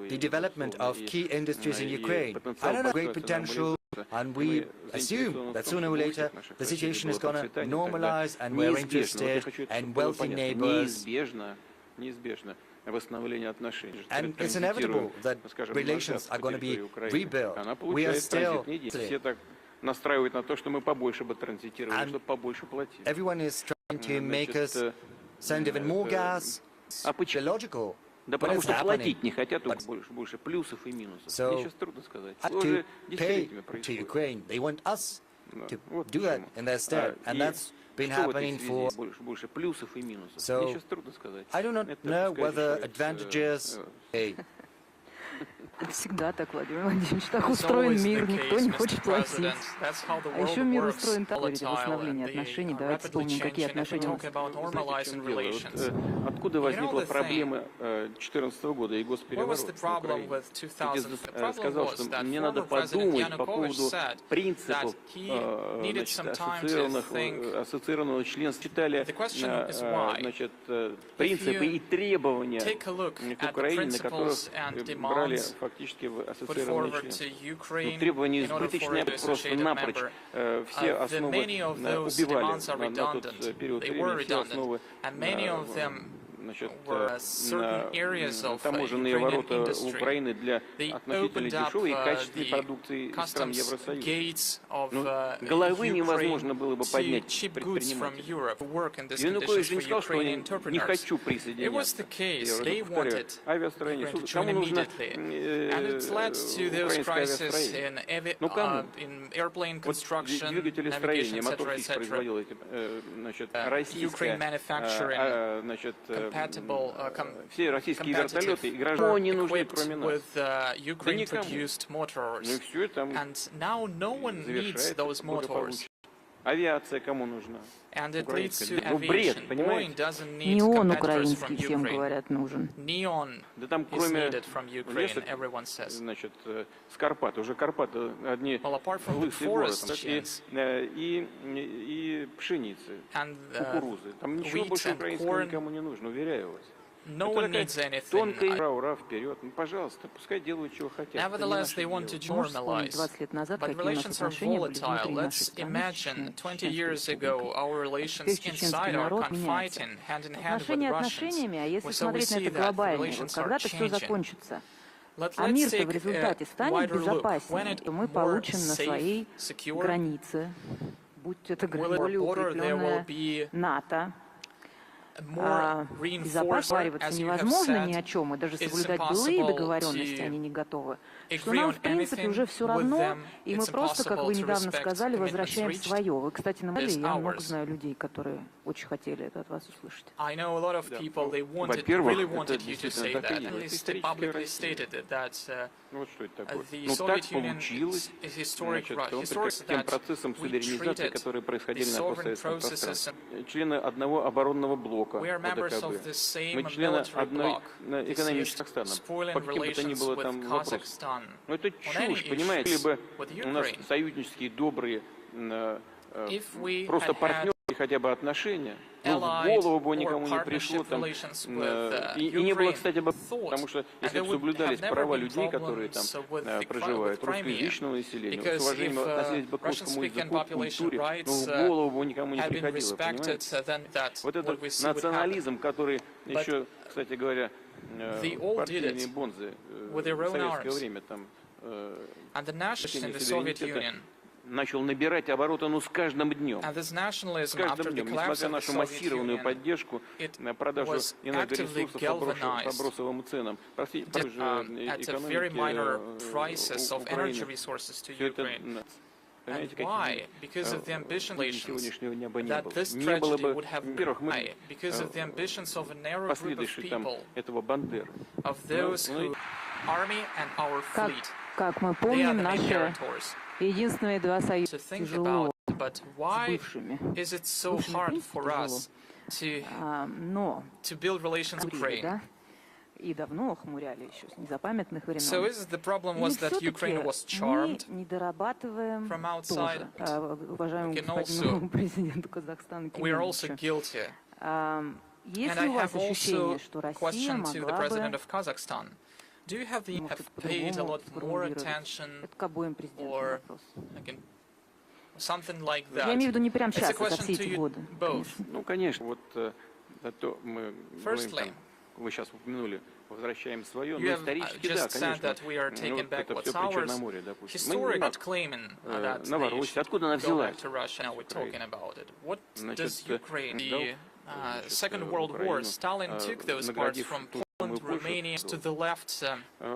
the development of key industries in Ukraine. I don't know, great potential, and we assume that sooner or later the situation is going to normalize, and we're interested in wealthy neighbors. And it's inevitable that relations are going to be rebuilt. We are still... And everyone is trying to make us send even more gas. Logical. But it's happening. So, to pay to Ukraine, they want us to do that in their stead, and that's been happening for... So, I do not know whether advantages... Всегда так, Владимир Владимирович, так устроен мир, никто не хочет платить. А еще мир устроен так, говорить о восстановлении отношений. Давайте вспомним, какие отношения у нас. Откуда возникла проблема 2014 года и госпереворота в Украине? Я сказал, что мне надо подумать по поводу принципов ассоциированного членства. Читали принципы и требования к Украине, на которых брали фактически в ассоциированный член. Требования избыточные, просто-напрочь все основы убивали на тот период времени, все основы were certain areas of таможенные Ukrainian ворота industry. Украины для They относительно opened up дешевой и качественной the продукции стран customs Евросоюза. gates of Головы Ukraine невозможно было бы to поднять cheap goods from предпринимателям. Europe work in these Янукович conditions не for сказал, что Ukrainian он не entrepreneurs. хочу It was присоединяться. the case. Я They уже повторяю, wanted авиастроение. Ukraine to join Кому нужно immediately, and it led to those украинское crises авиастроение? in airplane Вот construction, двигатели navigation, строения, etc., моторчик etc. производил Ukraine российская, manufacturing compatible, compatible все российские вертолеты и граждане не нужны, equipped кроме нас. with Ukraine-produced motors, Ну и все, там and now no one needs завершается those motors. благополучно. Авиация кому нужна? And it leads to Ну бред, aviation. Boeing понимаете? doesn't need Неон competitors украинский, from всем Ukraine. говорят, нужен. Neon Да там is кроме needed from Ukraine, леса, everyone says. значит, с Карпат, уже Карпаты одни Well, apart from the лысые горы, forest и пшеницы, and кукурузы. Там ничего wheat больше and украинского corn, никому не нужно, уверяю вас. no Это one такая needs anything. тонкая игра, ура, вперед. Ну, пожалуйста, пускай делают, чего хотят. Это не Nevertheless, наше they want to дело. Можешь вспомнить normalize. 20 лет назад, But какие у нас relations are отношения были volatile. внутри нашей Let's страны, imagine 20 years Чеченской ago Республикой. our relations Теперь чеченский inside are народ меняется. confiding hand in hand with Отношения Russians. отношениями, а если So we смотреть на see это that глобально, вот relations are когда-то все changing. закончится, а Let's мир-то в take результате a станет wider look. When безопаснее, it то мы more получим на safe, своей secure, границе, будь это will it более border there will укрепленная be НАТО, more reinforced, безопасиваться as you have невозможно ни о said. чем, и даже It's соблюдать былые impossible договоренности to они не готовы. Что agree нам, on в принципе, anything уже все with равно, them. и мы It's просто, как impossible вы to недавно respect сказали, commitments возвращаем reached. свое. Вы, кстати, на is я много ours. знаю людей, которые очень хотели это от вас услышать. I know a lot of people, they wanted, Во-первых, really это wanted you to действительно say так и that. есть. At Это least they историческая publicly Россия. stated it, that Вот что это такое. the Ну так Soviet Union получилось, is historic, значит, он historic к тем that процессам we суверенизации, treated которые the происходили на sovereign постсоветском processes. пространстве. Члены одного оборонного блока We are members of ОДКБ. the same Мы члены military одной bloc. This экономической is Казахстана. spoiling По каким бы то ни relations было with там вопросам. Kazakhstan. Но это On any чушь, понимаете? Либо with у нас Ukraine. союзнические, добрые, If we просто had had партнерские хотя бы отношения, ну, в allied голову бы or никому не пришло partnership там, relations with и не было, Ukraine кстати, thought, потому что and если there бы would соблюдались have never права been людей, которые там problems with the проживают, Crimea, русскоязычного населения, с because уважением if относились бы к русскому Russian-speaking языку, population культуре, rights ну, в голову бы никому не had been приходило, respected, понимаете? then that Вот what этот we see would happen. национализм, который But еще, кстати говоря, they all did партийные it бонзы with their в own советское arms. время там And the nationalists in the Soviet Union, начал набирать обороты, ну, с каждым днем. and this С nationalism каждым after the днем, collapse несмотря of на the нашу Soviet массированную Union, поддержку it на продажу was энергоресурсов galvanized по бросовым ценам, at a very minor prices of energy resources to Ukraine. And why? Because of the ambitions that this tragedy would have been. Because of the ambitions of a narrow group of people, of those who army and our fleet. Как мы They are помним, the main наши guarantors. единственные два To союза think тяжело about, but why бывшими. is it so hard for us Но to build relations with Ukraine? да, и давно хмуряли еще с незапамятных времен. So is it the problem was И that Ukraine was charmed мы не дорабатываем from outside? тоже, уважаемому We can господину президенту Казахстана We are also Кемелевичу. guilty. And Есть I ли у вас have also ощущение, что Россия question to the могла president бы of Kazakhstan. Do you have может, paid a по-другому lot more сформулировать? attention Это к обоим президентам or вопрос. like something like Я that? имею в виду не прямо It's a сейчас, это question все to эти you годы. both. Ну, конечно, вот то мы говорим, Firstly, там, вы сейчас упомянули, возвращаем свое, You но have исторически, да, just said конечно. that we are taking Вот back это what's все при ours. Черноморье, допустим. Historic, not claiming that they Новороссия, should откуда она go взялась? back to Russia. Now we're talking about it. What Значит, does Ukraine? The значит, Second World War, Украину, Stalin took those parts наградив from ту Poland, самую Польшу. Romania to the left.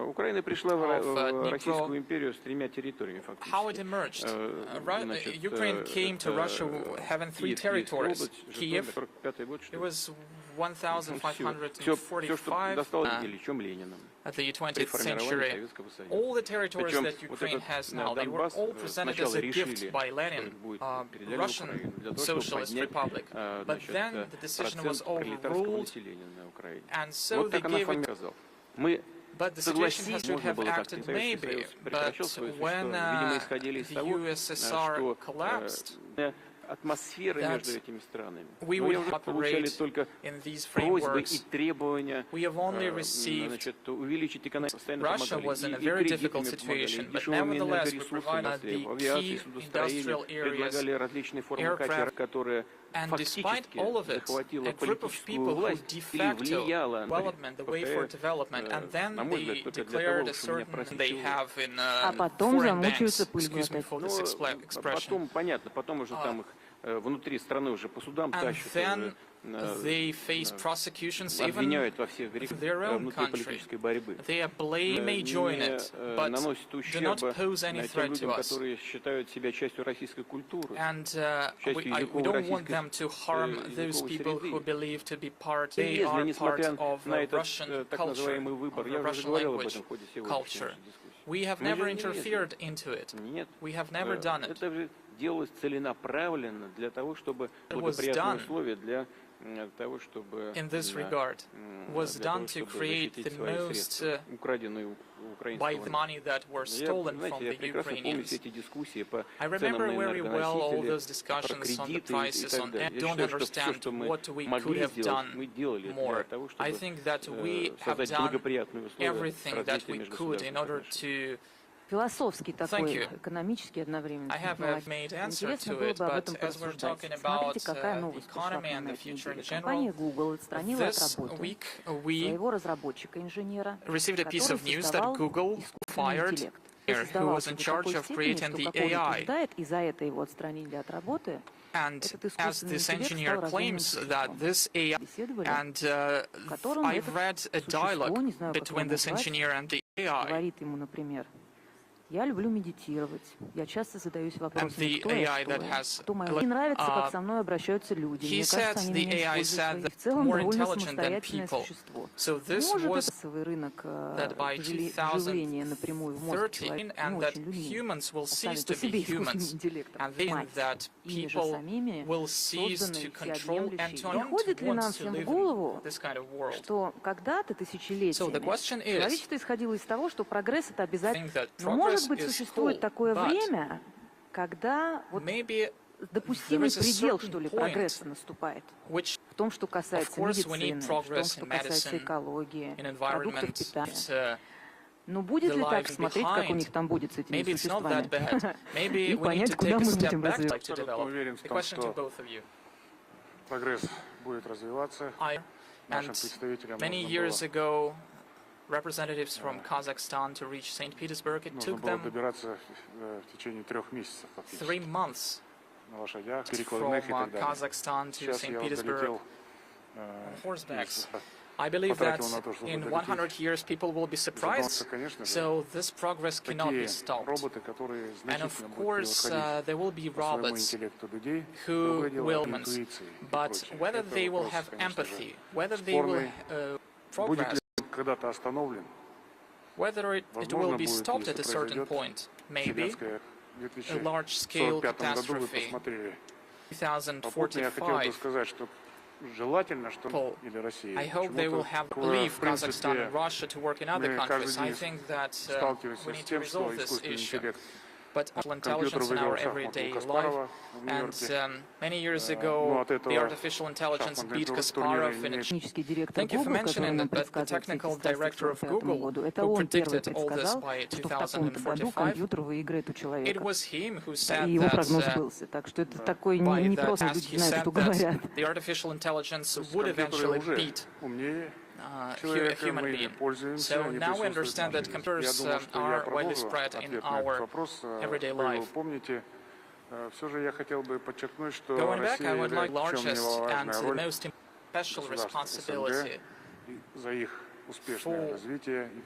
Украина пришла в Dnipro. Российскую империю с 3 территориями, фактически. How it emerged? Значит, Ukraine came to Russia having 3 territories. Kiev, it was все, что 1545 досталось Ильичом Лениным. at the При 20th формировании century. Советского Союза. All the territories Причем that вот Ukraine этот has now, they were Донбасс all presented as сначала a решили, gift by что Lenin, их будет передали в Russian Украину для того, чтобы Socialist поднять, Republic. But значит, then the decision was процент пролетарского overruled, населения на Украине. and so Вот they так она gave сама it. сказала. Мы But the situation согласились, should можно have было так, acted Советский maybe, Союз прекращал свое but when существование. Видимо, исходили из the того, USSR что collapsed, атмосфера that между этими странами. we Мы would уже получали operate только in these просьбы и frameworks. требования We have only received. значит, увеличить экономику. Постоянно Russia помогали. was in a И very кредитами difficult помогали, situation, и but дешевыми nevertheless we энергоресурсами provided на стрельбу, the авиации, key судостроения, industrial areas, предлагали различные формы aircraft, катера, которые And despite all of it, a group of people who de facto development, the way for development, and then they declared a certain they have in foreign banks. Excuse me for this expression. And then they face prosecutions even in their own country. They may join it, but do not pose any threat to us. And we don't want them to harm those people who believe to be part, they are part of Russian culture, of the Russian language culture. We have never interfered into it. We have never done it. It was done in this regard, was done to create the most by the money that were stolen from the Ukrainians. I remember very well all those discussions on the prices, and don't understand what we could have done more. I think that we have done everything that we could in order to. Философский такой, экономический одновременно. I have made answer to it, but as we're talking about economy and the future in general, Google отстранила от работы своего разработчика-инженера, received a piece of news that Google fired who was in charge of creating the AI. из-за этого его отстранили от работы. And as this engineer claims that this AI, and I've read a dialogue between this engineer and the AI. Говорит ему, например, я люблю медитировать. Я часто задаюсь вопросом, кто я, кто моя. Мне нравится, как со мной обращаются люди. Мне кажется, они меня используют. В целом довольно самостоятельное существо. Может, это рынок вживления напрямую в мозг человека не очень людьми. Оставить по себе искусственным интеллектом. Ими же самими созданные все объемлющие. Приходит ли нам всем в голову, что когда-то тысячелетиями человечество исходило из того, что прогресс — это обязательно. Но может быть, существует такое время, когда вот допустимый предел, что ли, прогресса наступает. В том, что касается медицины, в том, что касается экологии, продуктов питания. Но будет ли так смотреть, как у них там будет с этими существами? И понять, куда мы будем развиваться. Уверен в том, что прогресс будет развиваться. Нашим представителям нужно было representatives from Kazakhstan to reach St. Petersburg. It took them 3 months from Kazakhstan to St. Petersburg on horsebacks. I believe that in 100 years people will be surprised, so this progress cannot be stopped. And of course there will be robots who will, but whether they will have empathy, whether they will progress, whether it will be stopped at a certain point, maybe a large-scale catastrophe, 2045. I hope they will have leave Kazakhstan and Russia to work in other countries. I think that we need to resolve this issue. But intelligence in our everyday life, and many years ago, the artificial intelligence beat Kasparov in a... Thank you for mentioning that, but the technical director of Google, who predicted all this by 2045, it was him who said that, the artificial intelligence would eventually beat a human being. So now we understand that computers are widely spread in our everyday life. Going back, I would like the largest and the most special responsibility for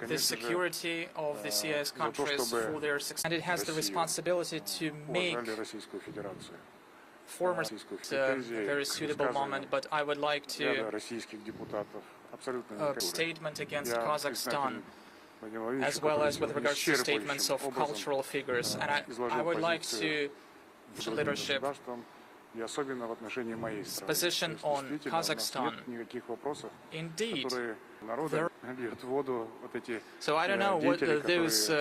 the security of the CIS countries, for their success. And it has the responsibility to make former a very suitable moment, but I would like to statement against Kazakhstan, as well as with regards to statements of cultural figures. And I would like to leadership position on Kazakhstan. Indeed. So I don't know what those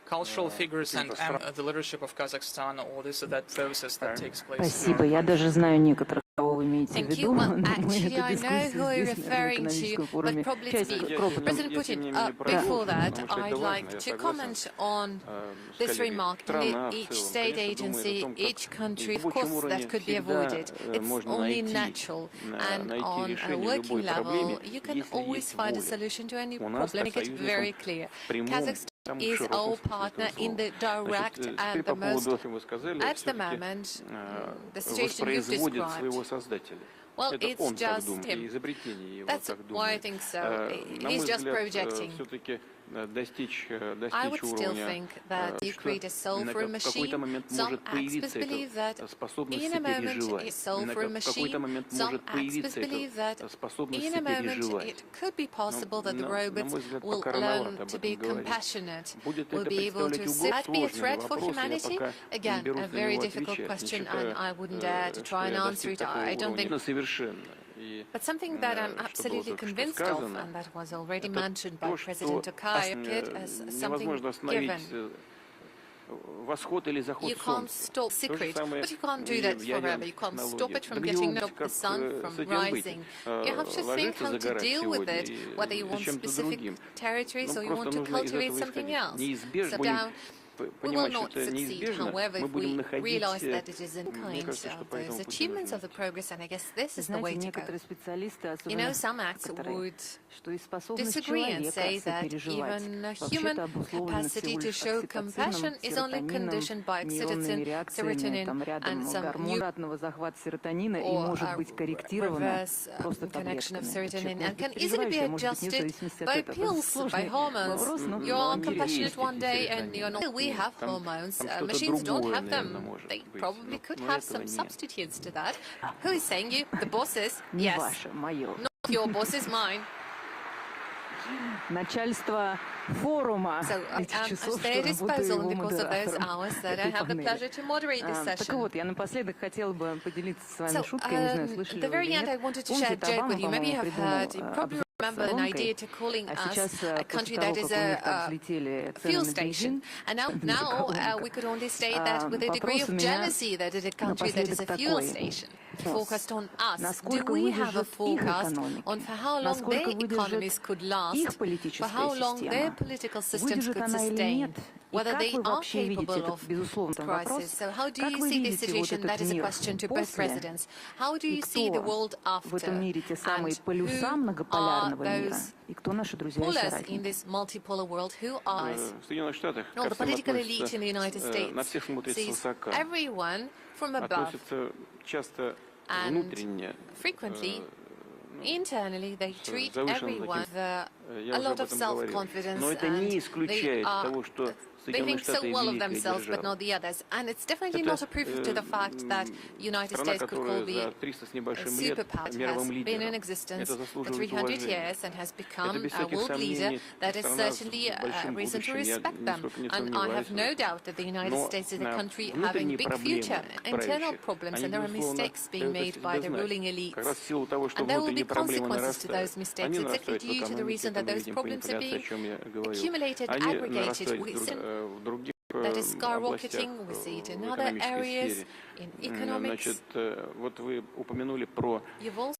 cultural figures and the leadership of Kazakhstan, or this or that process that takes place. Спасибо. Я даже знаю некоторых Thank you. Well, actually, I know who you're referring to, but probably it's me. President Putin, before that, I'd like to comment on this remark. Each state agency, each country, of course, that could be avoided. It's only natural. And on a working level, you can always find a solution to any problem. Make it very clear. Kazakhstan is our partner in the direct and the most, at the moment, the situation you've described. Well, it's just him. That's why I think so. He's just projecting. I would still think that you create a soul for a machine. Some experts believe that in a moment it's soul for a machine. Some experts believe that in a moment it could be possible that the robots will learn to be compassionate, will be able to see. That be a threat for humanity? Again, a very difficult question, and I wouldn't dare to try and answer it. I don't think. But something that I'm absolutely convinced of, and that was already mentioned by President Tokayev as something given. You can't stop secret, but you can't do that forever. You can't stop it from getting the sun from rising. You have to think how to deal with it, whether you want specific territories or you want to cultivate something else. So down. We will not succeed, however, if we realize that it is in kind of those achievements of the progress, and I guess this is the way to go. You know, some acts would disagree and say that even human capacity to show compassion is only conditioned by oxytocin, serotonin, and some new or reverse connection of serotonin, and can easily be adjusted by pills, by hormones. You are compassionate one day and you're not. We have hormones. Machines don't have them. They probably could have some substitutes to that. Who is saying you? The bosses? Yes. Not your boss, is mine. Начальство форума. So I'm at their disposal because of those hours that I have the pleasure to moderate this session. Так вот, я напоследок хотела бы поделиться с вами шуткой, не знаю, слышали At the very end, I wanted to share a joke with you. Maybe you have heard. You probably remember an idea to calling us a country that is a fuel station. And now we could only state that with a degree of jealousy that it is a country that is a fuel station. Focused on us. Do we have a forecast on for how long their economies could last, for how long their political systems could sustain, whether they are capable of crisis? So how do you see this situation? That is a question to both presidents. How do you see the world after? And who are those pullers in this multipolar world? Who are well, the political elite in the United States sees everyone from above. And frequently, internally, they treat everyone with a lot of self-confidence, and they think so well of themselves, but not the others. And it's definitely not a proof to the fact that the United States could call be a superpower. It has been in existence for 300 years and has become a world leader. That is certainly a reason to respect them. And I have no doubt that the United States is a country having big future internal problems, and there are mistakes being made by the ruling elites. And there will be consequences to those mistakes exactly due to the reason that those problems are being accumulated, aggregated. That is skyrocketing. We see it in other areas, in economics. You've also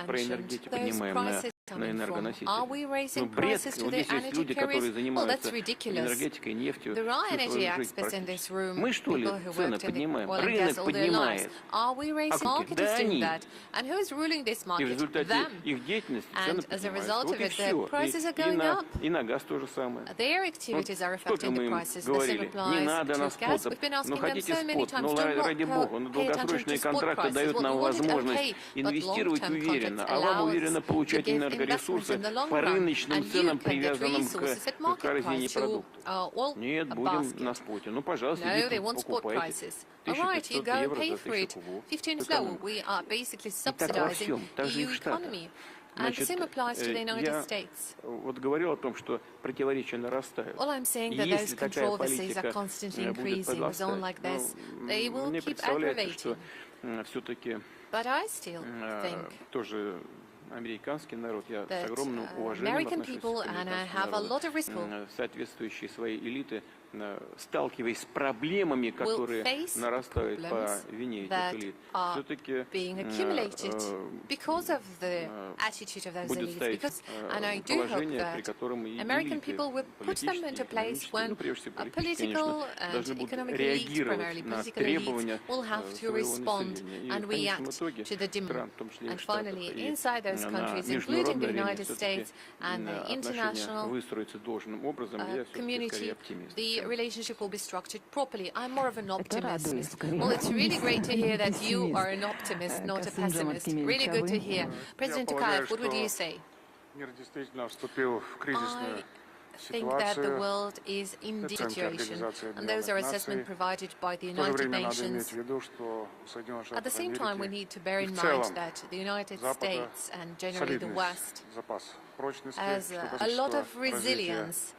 mentioned those prices coming from. Are we raising prices to the energy carriers? Well, that's ridiculous. There are energy experts in this room, people who worked in the oil and gas all their lives. Are we raising? The market is doing that. And who is ruling this market? Them. And as a result of it, their prices are going up. Their activities are affecting the prices. The same applies to gas. We've been asking them so many times to not pay attention to spot prices. Well, we want it okay, but long-term contracts allow us to give investments in the long run, and you can get resources at market price to, well, a basket. No, they want spot prices. All right, you go and pay for it. 15 is low. We are basically subsidizing the EU economy. And the same applies to the United States. All I'm saying that those controversies are constantly increasing. With zones like this, they will keep aggravating. But I still think that American people, and I have a lot of respect, сталкиваясь с проблемами, которые нарастают по вине этих элит, все-таки будет стоять положение, при котором и элиты, политические, экономические, ну, прежде всего политические, конечно, должны будут реагировать на требования своего населения. И в конечном итоге стран, в том числе и Штатов, и на международной арене все-таки отношения выстроятся должным образом. Я все-таки скорее оптимист. Relationship will be structured properly. I'm more of an optimist. Well, it's really great to hear that you are an optimist, not a pessimist. Really good to hear. President Tokayev, what would you say? I think that the world is in deterioration, and those are assessments provided by the United Nations. At the same time, we need to bear in mind that the United States and generally the West has a lot of resilience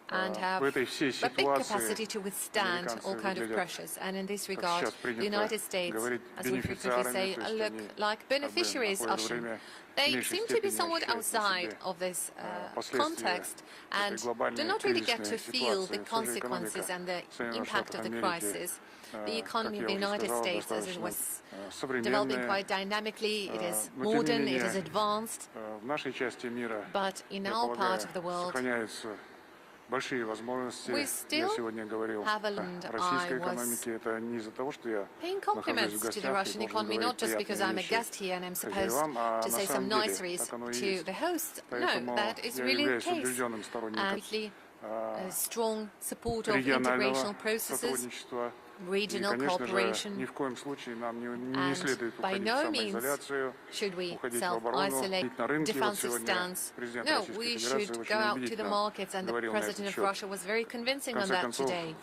and have a big capacity to withstand all kinds of pressures. And in this regard, the United States, as we frequently say, look like beneficiaries of them. They seem to be somewhat outside of this context and do not really get to feel the consequences and the impact of the crisis. The economy of the United States, as it was developing quite dynamically, it is modern, it is advanced, but in our part of the world, we still have a land. I was paying compliments to the Russian economy, not just because I'm a guest here and I'm supposed to say some niceties to the host. No, that is really the case. And a strong support of integrational processes, regional cooperation, and by no means should we self-isolate, defensive stance. No, we should go out to the markets, and the President of Russia was very convincing on that today.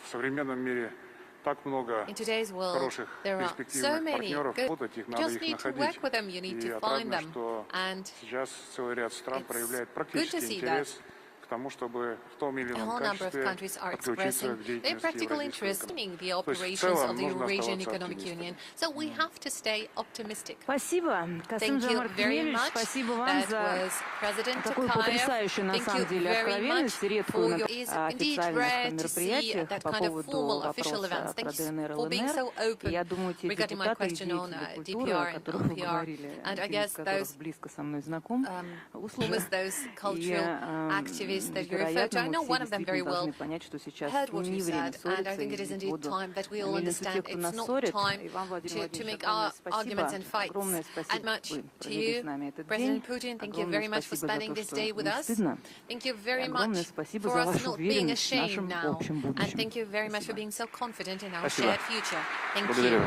In today's world, there are so many good. You just need to work with them, you need to find them, and it's good to see that a whole number of countries are expressing their practical interest in the operations of the Eurasian Economic Union. So we have to stay optimistic. Thank you very much. That was President Tokayev. Thank you very much for your... It is indeed rare to see that kind of formal official events. Thank you for being so open regarding my question on DPR and LPR. And I guess those cultural activists that you referred to, I know one of them very well, heard what you said, and I think it is indeed time that we all understand it's not time to make our arguments and fights. And much to you, President Putin, thank you very much for spending this day with us. Thank you very much for us not being ashamed now, and thank you very much for being so confident in our shared future. Thank you.